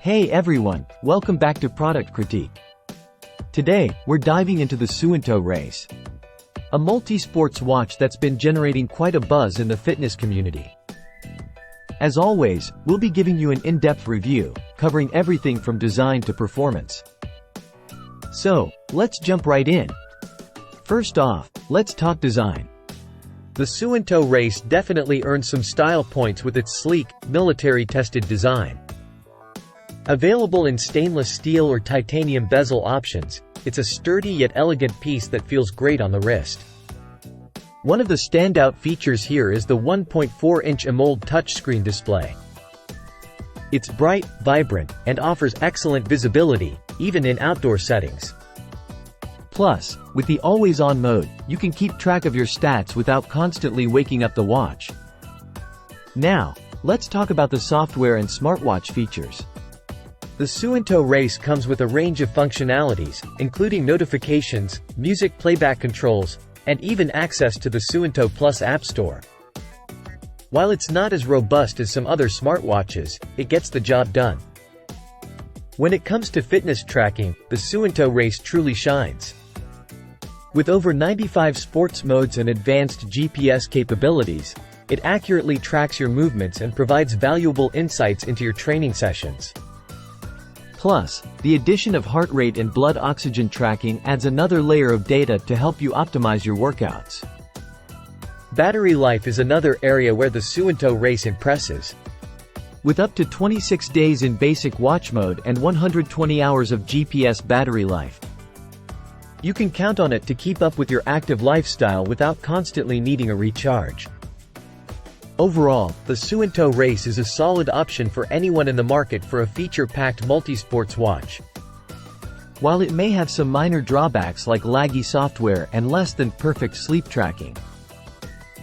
Hey everyone, welcome back to Product Critique. Today, we're diving into the Suunto Race, a multi-sports watch that's been generating quite a buzz in the fitness community. As always, we'll be giving you an in-depth review, covering everything from design to performance. So, let's jump right in. First off, let's talk design. The Suunto Race definitely earns some style points with its sleek, military-tested design. Available in stainless steel or titanium bezel options, it's a sturdy yet elegant piece that feels great on the wrist. One of the standout features here is the 1.4-inch AMOLED touchscreen display. It's bright, vibrant, and offers excellent visibility, even in outdoor settings. Plus, with the always-on mode, you can keep track of your stats without constantly waking up the watch. Now, let's talk about the software and smartwatch features. The Suunto Race comes with a range of functionalities, including notifications, music playback controls, and even access to the Suunto Plus App Store. While it's not as robust as some other smartwatches, it gets the job done. When it comes to fitness tracking, the Suunto Race truly shines. With over 95 sports modes and advanced GPS capabilities, it accurately tracks your movements and provides valuable insights into your training sessions. Plus, the addition of heart rate and blood oxygen tracking adds another layer of data to help you optimize your workouts. Battery life is another area where the Suunto Race impresses. With up to 26 days in basic watch mode and 120 hours of GPS battery life, you can count on it to keep up with your active lifestyle without constantly needing a recharge. Overall, the Suunto Race is a solid option for anyone in the market for a feature-packed multi-sports watch. While it may have some minor drawbacks like laggy software and less than perfect sleep tracking,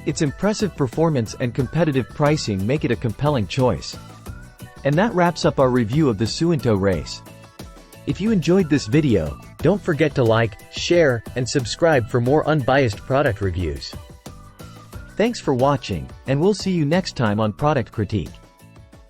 its impressive performance and competitive pricing make it a compelling choice. And that wraps up our review of the Suunto Race. If you enjoyed this video, don't forget to like, share, and subscribe for more unbiased product reviews. Thanks for watching, and we'll see you next time on Product Critique.